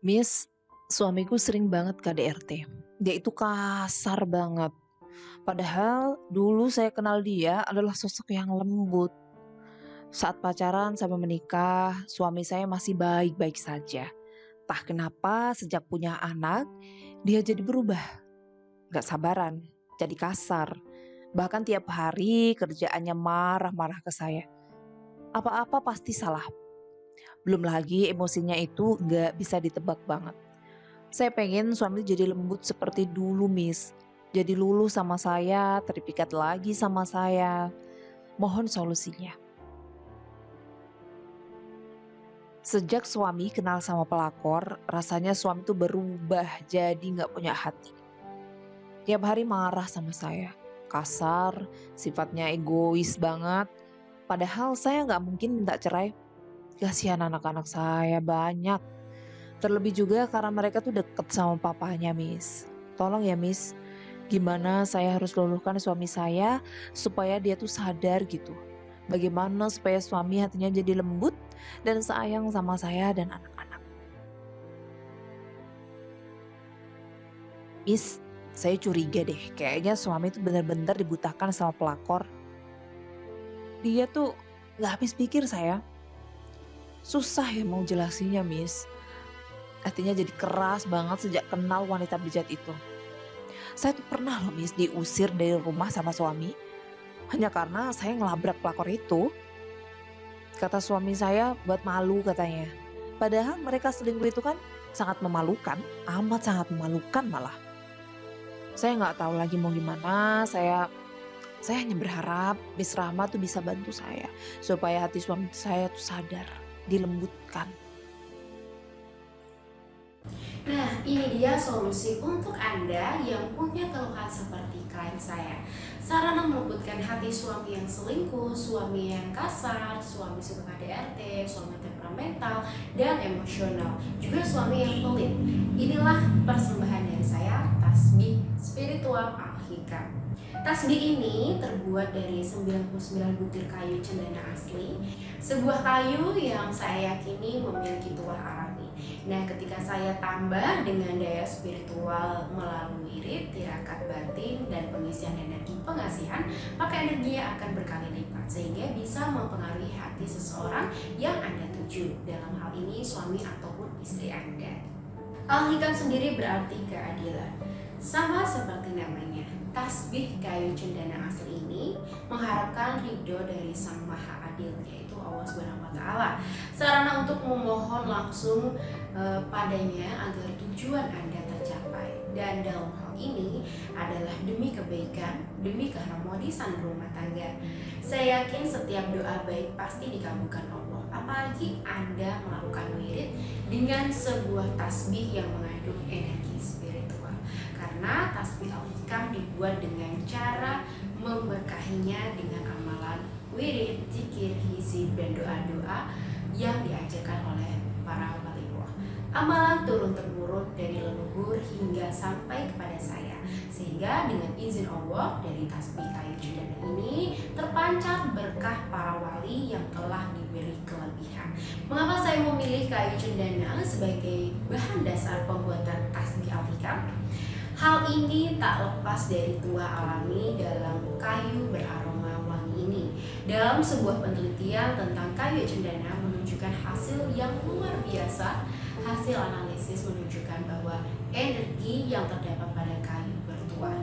Miss, suamiku sering banget KDRT. Dia itu kasar banget. Padahal dulu saya kenal dia adalah sosok yang lembut. Saat pacaran sampai menikah, suami saya masih baik-baik saja. Entah kenapa sejak punya anak, dia jadi berubah. Gak sabaran, jadi kasar. Bahkan tiap hari kerjaannya marah-marah ke saya. Apa-apa pasti salah. Belum lagi emosinya itu gak bisa ditebak banget. Saya pengen suami jadi lembut seperti dulu, Miss. Jadi luluh sama saya, terikat lagi sama saya. Mohon solusinya. Sejak suami kenal sama pelakor, rasanya suami tuh berubah jadi nggak punya hati. Tiap hari marah sama saya. Kasar, sifatnya egois banget. Padahal saya nggak mungkin minta cerai. Kasihan anak-anak saya banyak. Terlebih juga karena mereka tuh deket sama papanya, Miss. Tolong ya, Miss. Gimana saya harus luluhkan suami saya supaya dia tuh sadar gitu. Bagaimana supaya suami hatinya jadi lembut dan sayang sama saya dan anak-anak. Miss, saya curiga deh, kayaknya suami tuh bener-bener dibutakan sama pelakor. Dia tuh gak habis pikir saya. Susah ya mau jelasinnya, Miss. Hatinya jadi keras banget sejak kenal wanita bejat itu. Saya tuh pernah loh, Miss, diusir dari rumah sama suami hanya karena saya ngelabrak pelakor itu. Kata suami saya buat malu katanya. Padahal mereka selingkuh itu kan sangat memalukan, amat sangat memalukan malah. Saya nggak tahu lagi mau gimana, saya hanya berharap Miss Rahma tuh bisa bantu saya supaya hati suami saya tuh sadar, dilembutkan. Nah, ini dia solusi untuk Anda yang punya keluhan seperti klien saya. Sarana melembutkan hati suami yang selingkuh, suami yang kasar, suami suka KDRT, suami temperamental dan emosional, juga suami yang pelit. Inilah persembahan dari saya, tasbih spiritual Al-Hikam. Tasbih ini terbuat dari 99 butir kayu cendana asli, sebuah kayu yang saya yakini memiliki tuah alami. Nah, ketika saya tambah dengan daya spiritual melalui wirid, tirakat batin, dan pengisian energi pengasihan, maka energinya akan berkali lipat sehingga bisa mempengaruhi hati seseorang yang Anda tuju, dalam hal ini suami ataupun istri Anda. Al-Hikam sendiri berarti keadilan. Sama seperti namanya, tasbih kayu cendana asli ini mengharapkan ridho dari Sang Maha Adil, yaitu Allah Subhanahu wa taala. Sarana untuk memohon langsung padanya agar tujuan Anda tercapai. Dan dalam hal ini adalah demi kebaikan, demi keharmonisan rumah tangga. Saya yakin setiap doa baik pasti dikabulkan Allah. Apalagi Anda melakukan wirid dengan sebuah tasbih yang mengandung energi spiritual. Karena tasbih Al-Hikam dibuat dengan cara memberkahinya dengan amalan wirid, zikir, hizib, dan doa-doa yang diajarkan oleh para waliullah. Amalan turun-temurun dari leluhur hingga sampai kepada saya, sehingga dengan izin Allah dari tasbih kayu cendana ini terpancar berkah para wali yang telah diberi kelebihan. Mengapa saya memilih kayu cendana sebagai bahan dasar pembuatan tasbih Al-Hikam? Hal ini tak lepas dari tuah alami dalam kayu beraroma wangi ini. Dalam sebuah penelitian tentang kayu cendana menunjukkan hasil yang luar biasa. Hasil analisis menunjukkan bahwa energi yang terdapat pada kayu bertuah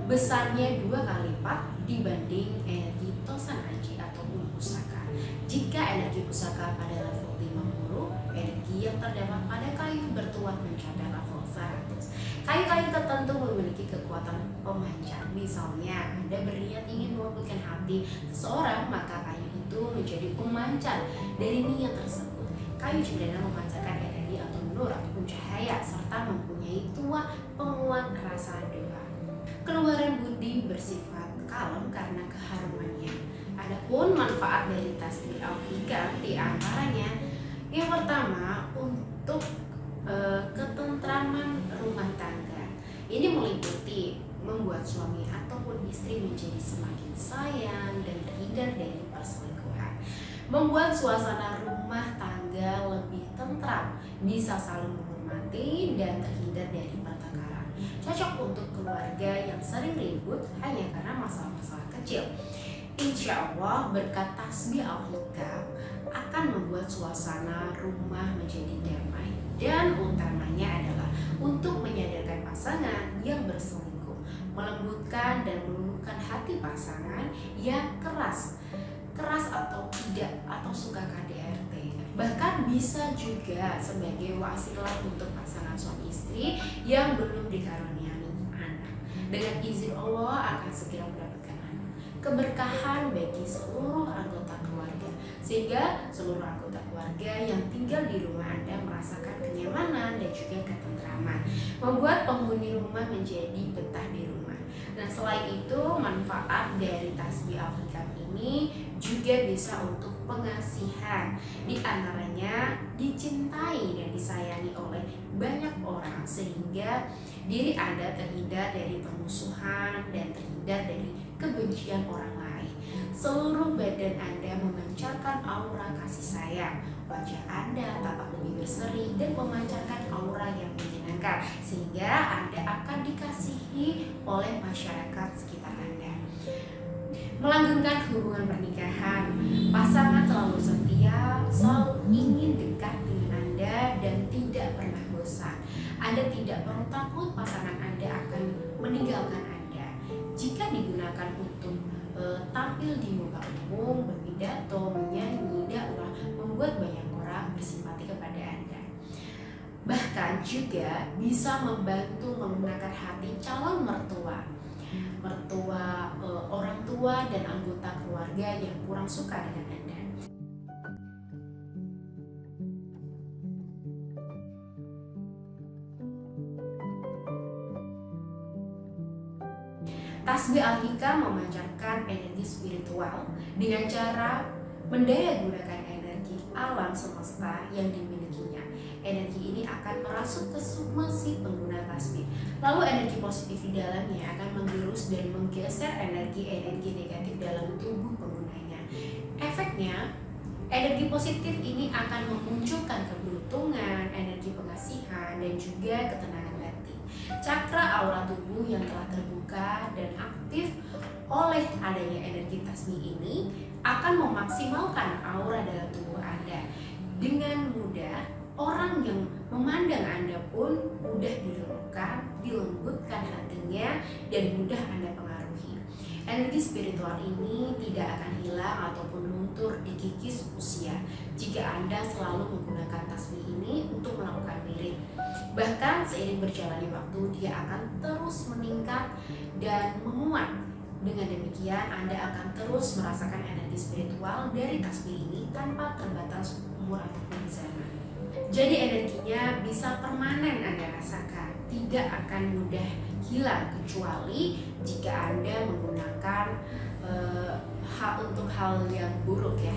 besarnya 2 kali lipat dibanding energi tosan aji ataupun pusaka. Jika energi pusaka pada level 50, energi yang terdapat pada kayu bertuah mencapai level 100. Kayu-kayu tertentu memiliki kekuatan pemancar. Misalnya, Anda berniat ingin melembutkan hati seseorang, maka kayu itu menjadi pemancar dari niat tersebut. Kayu cendana memancarkan energi atau nur ataupun cahaya serta mempunyai tuah penguat rasa doa. Keluaran budi bersifat kalem karena keharumannya. Adapun manfaat dari tasbih Al-Hikam di antaranya, yang pertama untuk ketentraman rumah tangga. Ini meliputi membuat suami ataupun istri menjadi semakin sayang dan terhindar dari perselingkuhan. Membuat suasana rumah tangga lebih tentram, bisa saling menghormati dihormati dan terhindar dari pertengkaran. Cocok untuk keluarga yang sering ribut hanya karena masalah-masalah kecil. Insya Allah berkat tasbih al-hikam akan membuat suasana rumah menjadi damai, dan utamanya adalah untuk menyadarkan pasangan yang berselingkuh, melembutkan dan meluluhkan hati pasangan yang keras atau tidak, atau suka KDRT. Bahkan bisa juga sebagai wasilah untuk pasangan suami istri yang belum dikaruniai anak. Dengan izin Allah akan segera mendapatkan anak. Keberkahan bagi seluruh anggota keluarga, sehingga seluruh anggota keluarga yang tinggal di rumah Anda merasakan kenyamanan dan juga ketentraman, membuat penghuni rumah menjadi betah di rumah. Dan selain itu, manfaat dari tasbih al-hikam ini juga bisa untuk pengasihan, di antaranya dicintai dan disayangi oleh banyak orang, sehingga diri Anda terhindar dari permusuhan dan terhindar dari kebencian orang lain. Seluruh badan Anda memancarkan aura kasih sayang, wajah Anda tampak lebih berseri dan memancarkan aura yang menyenangkan, sehingga Anda akan dikasihi oleh masyarakat sekitar Anda. Melanggengkan hubungan pernikahan, pasangan selalu setia, selalu ingin dekat dengan Anda dan tidak pernah bosan. Anda tidak perlu takut pasangan Anda akan meninggalkan Anda. Jika digunakan untuk tampil di muka umum, berpidato, menyanyi, dakwah, membuat banyak orang bersimpati kepada Anda. Bahkan juga bisa membantu melunakkan hati calon mertua, orang tua dan anggota keluarga yang kurang suka dengan Anda. Tasbih al-hikam memancarkan energi spiritual dengan cara mendaya gunakan energi alam semesta yang dimilikinya. Energi ini akan merasuk ke sukma si pengguna tasbih. Lalu energi positif di dalamnya akan menggerus dan menggeser energi-energi negatif dalam tubuh penggunanya. Efeknya, energi positif ini akan memunculkan keberuntungan, energi pengasihan, dan juga ketenangan batin. Cakra aura tubuh yang telah terbuka dan aktif oleh adanya energi tasbih ini akan memaksimalkan aura dalam tubuh Anda. Dengan mudah, orang yang memandang Anda pun mudah dilembutkan hatinya, dan mudah Anda pengaruhi. Energi spiritual ini tidak akan hilang ataupun luntur dikikis usia jika Anda selalu menggunakan tasbih ini untuk melakukan wirid. Bahkan seiring berjalannya waktu, dia akan terus meningkat dan menguat. Dengan demikian, Anda akan terus merasakan energi spiritual dari tasbih ini tanpa terbatas umur ataupun zaman. Jadi energinya bisa permanen Anda rasakan, tidak akan mudah hilang kecuali jika Anda menggunakan untuk hal yang buruk ya.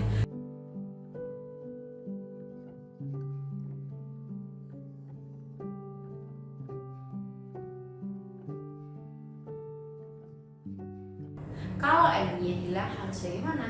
Kalau energinya hilang harus bagaimana?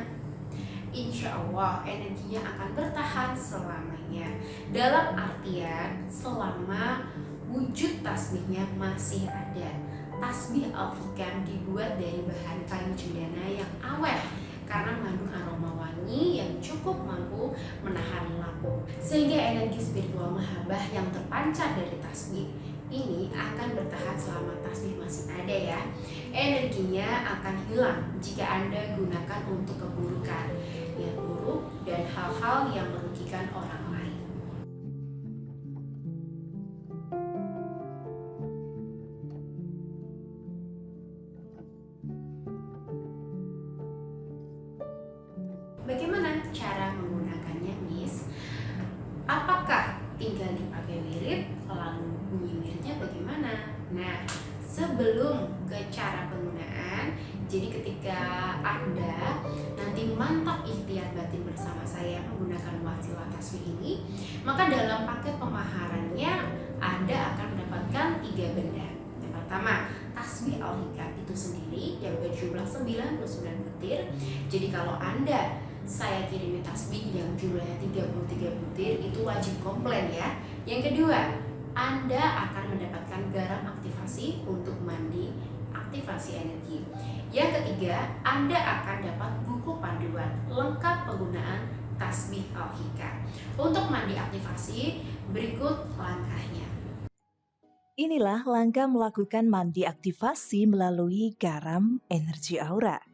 Insya Allah energinya akan bertahan selamanya. Dalam artian selama wujud tasbihnya masih ada. Tasbih al-hikam dibuat dari bahan kayu cendana yang awet karena mengandung aroma wangi yang cukup mampu menahan lapuk, sehingga energi spiritual mahabbah yang terpancar dari tasbih ini akan bertahan selama tasbih masih ada ya. Energinya akan hilang jika Anda gunakan untuk keburukan, yang buruk dan hal-hal yang merugikan orang lain. Bagaimana cara menggunakannya, Miss? Apakah tinggal dipakai wirid lalu bunyi wiridnya bagaimana? Nah, sebelum ke cara penggunaan, jadi ketika Anda nanti mantap ikhtiar batin bersama saya menggunakan wasilah tasbih ini, maka dalam paket pemaharannya Anda akan mendapatkan 3 benda. Yang pertama, tasbih al-hikam itu sendiri yang berjumlah 99 butir. Jadi kalau Anda saya kirimi tasbih yang jumlahnya 33 butir, itu wajib komplain ya. Yang kedua, Anda akan mendapatkan garam aktivasi untuk mandi aktivasi energi. Yang ketiga, Anda akan dapat buku panduan lengkap penggunaan tasbih al-hikam. Untuk mandi aktivasi, berikut langkahnya. Inilah langkah melakukan mandi aktivasi melalui garam energi aura.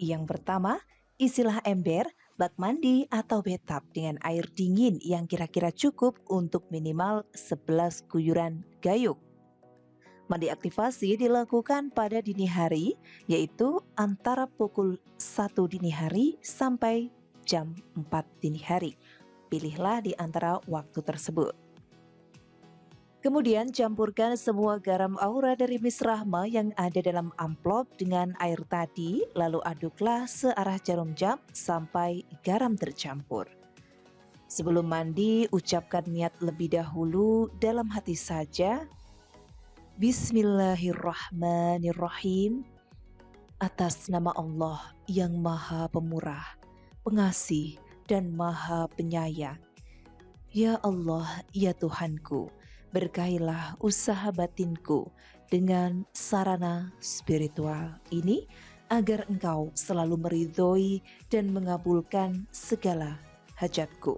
Yang pertama, isilah ember, bak mandi atau bathtub dengan air dingin yang kira-kira cukup untuk minimal 11 guyuran gayung. Mandi aktivasi dilakukan pada dini hari, yaitu antara pukul 1 dini hari sampai jam 4 dini hari. Pilihlah di antara waktu tersebut. Kemudian campurkan semua garam aura dari Miss Rahma yang ada dalam amplop dengan air tadi, lalu aduklah searah jarum jam sampai garam tercampur. Sebelum mandi, ucapkan niat lebih dahulu dalam hati saja. Bismillahirrahmanirrahim. Atas nama Allah yang Maha Pemurah, Pengasih, dan Maha Penyayang. Ya Allah, ya Tuhanku, berkahilah usaha batinku dengan sarana spiritual ini agar Engkau selalu meridhoi dan mengabulkan segala hajatku.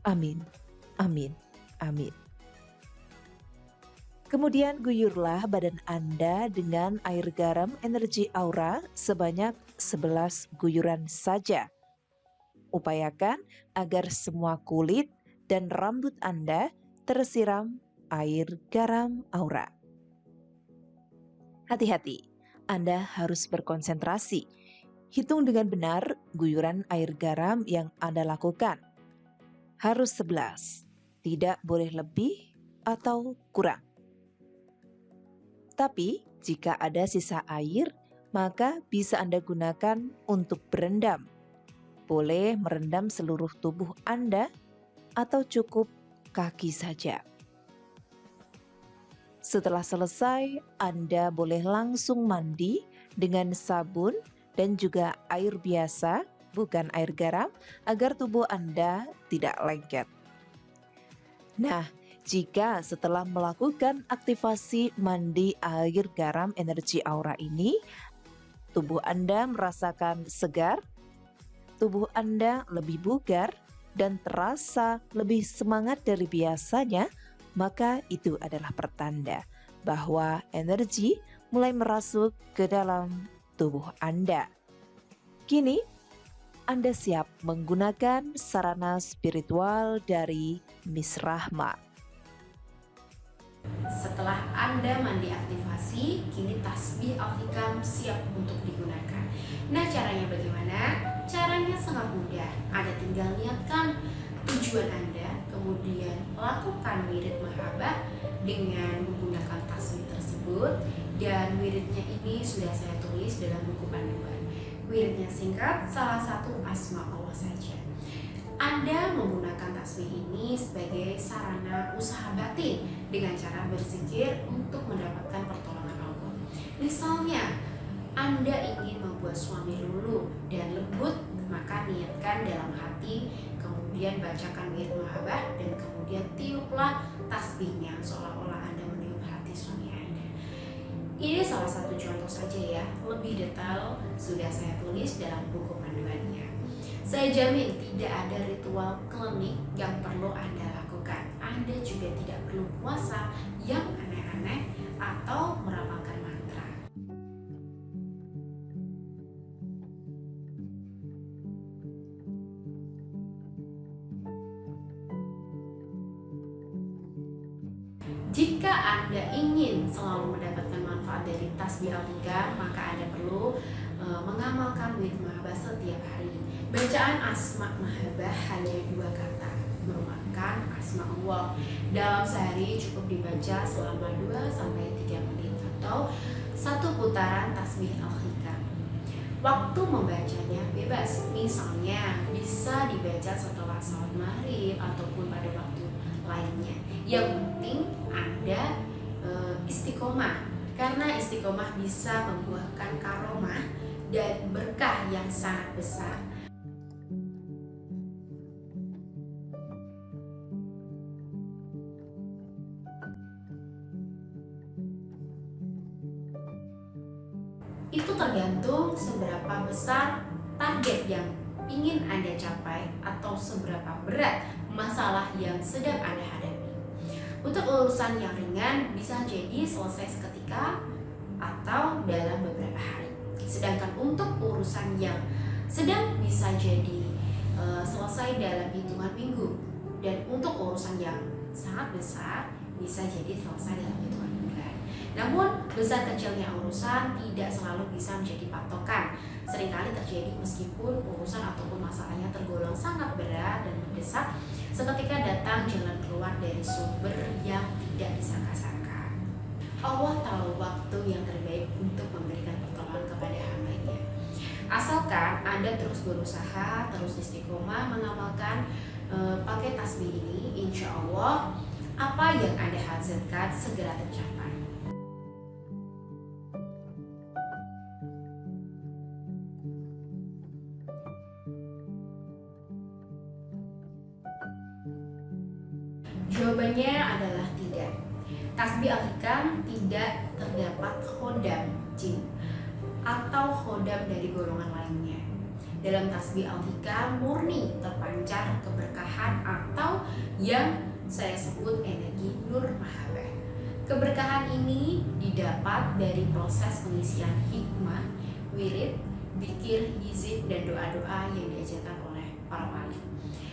Amin, amin, amin. Kemudian guyurlah badan Anda dengan air garam energi aura sebanyak 11 guyuran saja. Upayakan agar semua kulit dan rambut Anda tersiram air garam aura. Hati-hati, Anda harus berkonsentrasi. Hitung dengan benar guyuran air garam yang Anda lakukan. Harus 11, tidak boleh lebih atau kurang. Tapi jika ada sisa air, maka bisa Anda gunakan untuk berendam. Boleh merendam seluruh tubuh Anda atau cukup kaki saja. Setelah selesai, Anda boleh langsung mandi dengan sabun dan juga air biasa, bukan air garam, agar tubuh Anda tidak lengket. Nah, jika setelah melakukan aktivasi mandi air garam energi aura ini, tubuh Anda merasakan segar, tubuh Anda lebih bugar, dan terasa lebih semangat dari biasanya, maka itu adalah pertanda bahwa energi mulai merasuk ke dalam tubuh Anda. Kini, Anda siap menggunakan sarana spiritual dari Miss Rahma. Setelah Anda mandi aktivasi, kini tasbih al-hikam siap untuk digunakan. Nah, caranya bagaimana? Caranya sangat mudah. Anda tinggal niatkan tujuan Anda, kemudian lakukan wirid mahabbah dengan menggunakan tasbih tersebut, dan wiridnya ini sudah saya tulis dalam buku panduan. Wiridnya singkat, salah satu asma Allah saja. Anda menggunakan tasbih ini sebagai sarana usaha batin dengan cara berzikir untuk mendapatkan pertolongan Allah. Misalnya, Anda ingin membuat suami luluh dan lembut, maka niatkan dalam hati, kemudian bacakan wirid mahabbah, dan kemudian tiuplah tasbihnya seolah-olah Anda meniup hati suami Anda. Ini salah satu contoh saja ya, lebih detail sudah saya tulis dalam buku panduannya. Saya jamin tidak ada ritual klinik yang perlu Anda lakukan. Anda juga tidak perlu puasa yang aneh-aneh atau merapalkan mantra. Jika Anda ingin selalu mendapatkan manfaat dari tasbih al-hikam, maka Anda perlu mengamalkan wirid mahabbah setiap hari. Bacaan asma mahabbah hanya 2 kata, merupakan asma Allah. Dalam sehari cukup dibaca selama 2-3 menit atau 1 putaran tasbih al-hikam. Waktu membacanya bebas, misalnya bisa dibaca setelah salat maghrib ataupun pada waktu lainnya. Yang penting Anda istiqomah, karena istiqomah bisa membuahkan karomah dan berkah yang sangat besar. Itu tergantung seberapa besar target yang ingin Anda capai atau seberapa berat masalah yang sedang Anda hadapi. Untuk urusan yang ringan bisa jadi selesai seketika atau dalam beberapa hari. Sedangkan untuk urusan yang sedang bisa jadi selesai dalam hitungan minggu, dan untuk urusan yang sangat besar bisa jadi selesai dalam hitungan bulan. Namun besar kecilnya urusan tidak selalu bisa menjadi patokan. Seringkali terjadi meskipun urusan ataupun masalahnya tergolong sangat berat dan mendesak, seketika datang jalan keluar dari sumber yang tidak disangka-sangka. Allah tahu waktu yang terbaik untuk memberikan pertolongan kepada hamba-Nya. Asalkan Anda terus berusaha, terus istiqomah mengamalkan pakai tasbih ini, insya Allah apa yang Anda hasilkan segera tercapai. Jawabannya adalah tidak. Tasbih al-hikam tidak terdapat khodam jin atau khodam dari golongan lainnya. Dalam tasbih al-hikam murni terpancar keberkahan atau yang saya sebut energi nur mahabbah. Keberkahan ini didapat dari proses pengisian hikmah, wirid, zikir, hizib, dan doa-doa yang diajarkan oleh para wali.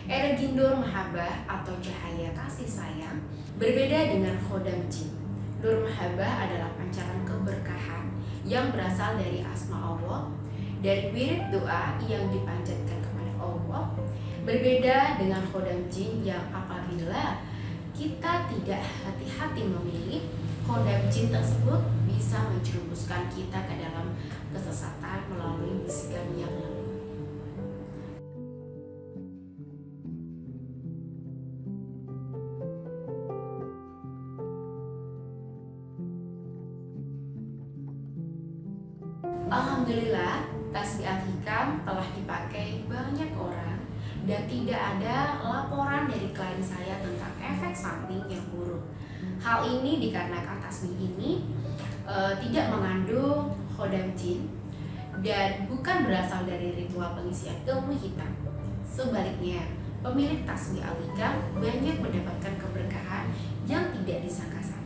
Energi nur mahabbah atau cahaya kasih sayang berbeda dengan khodam jin. Nur mahabbah adalah pancaran keberkahan yang berasal dari asma Allah, dari wirid doa yang dipanjatkan kepada Allah. Berbeda dengan khodam jin yang apabila kita tidak hati-hati memilih, khodam jin tersebut bisa menjerumuskan kita ke dalam kesesatan melalui bisikan yang lembut. Alhamdulillah, tasbih al-hikam telah dipakai banyak orang dan tidak ada laporan dari klien saya tentang efek samping yang buruk. Hal ini dikarenakan tasbih ini tidak mengandung khodam jin dan bukan berasal dari ritual pengisian ilmu hitam. Sebaliknya, pemilik tasbih al-hikam banyak mendapatkan keberkahan yang tidak disangka-sangka.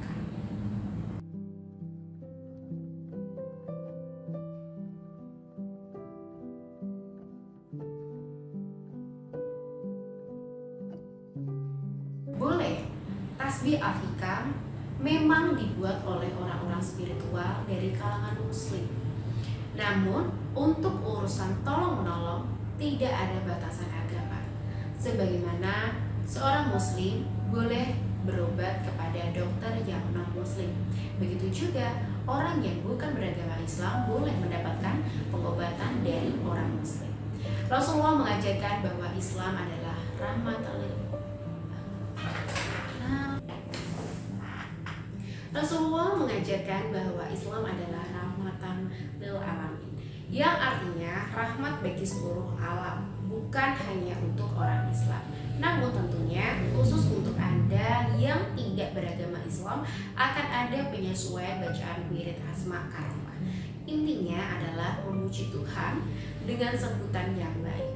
Boleh, tasbih al-hikam memang dibuat oleh orang-orang spiritual dari kalangan muslim. Namun, untuk urusan tolong-menolong tidak ada batasan agama. Sebagaimana seorang muslim boleh berobat kepada dokter yang non-muslim. Begitu juga orang yang bukan beragama Islam boleh mendapatkan pengobatan dari orang muslim. Rasulullah mengajarkan bahwa Islam adalah rahmatan lil Rasulullah mengajarkan bahwa Islam adalah rahmatan lil alamin, yang artinya rahmat bagi seluruh alam, bukan hanya untuk orang Islam. Namun tentunya khusus untuk Anda yang tidak beragama Islam akan ada penyesuaian bacaan wirid asma karomah. Intinya adalah memuji Tuhan dengan sebutan yang baik.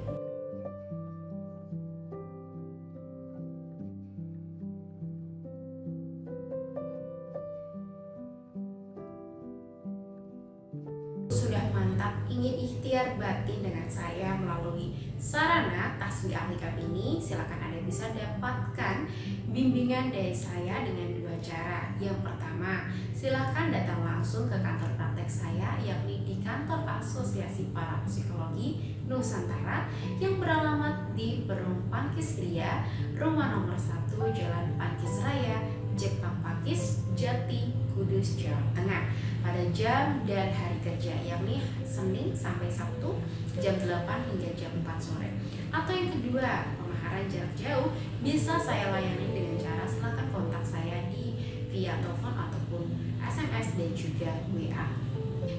Sudah mantap ingin ikhtiar batin dengan saya melalui sarana tasbih al-hikam ini, silakan Anda bisa dapatkan bimbingan dari saya dengan dua cara. Yang pertama, silakan datang langsung ke kantor praktek saya, yakni di kantor Asosiasi Para Psikologi Nusantara yang beralamat di Perum Pakis Kria, rumah nomor 1, Jalan Pakis Raya, Jepang Pakis, Jati, Kudus, Jawa Tengah, pada jam dan hari kerja, yakni Senin sampai Sabtu jam 8 hingga jam 4 sore. Atau yang kedua, pemaharan jarak jauh bisa saya layani dengan cara silakan kontak saya di via telepon ataupun SMS dan juga WA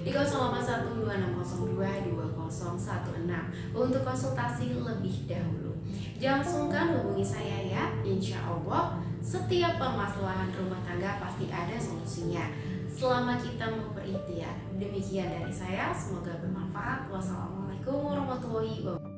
di 081260022016 untuk konsultasi lebih dahulu. Jangan sungkan hubungi saya ya, insya Allah setiap permasalahan rumah tangga pasti ada solusinya. selama kita mau berikhtiar. Demikian dari saya, semoga bermanfaat. Wassalamualaikum warahmatullahi wabarakatuh.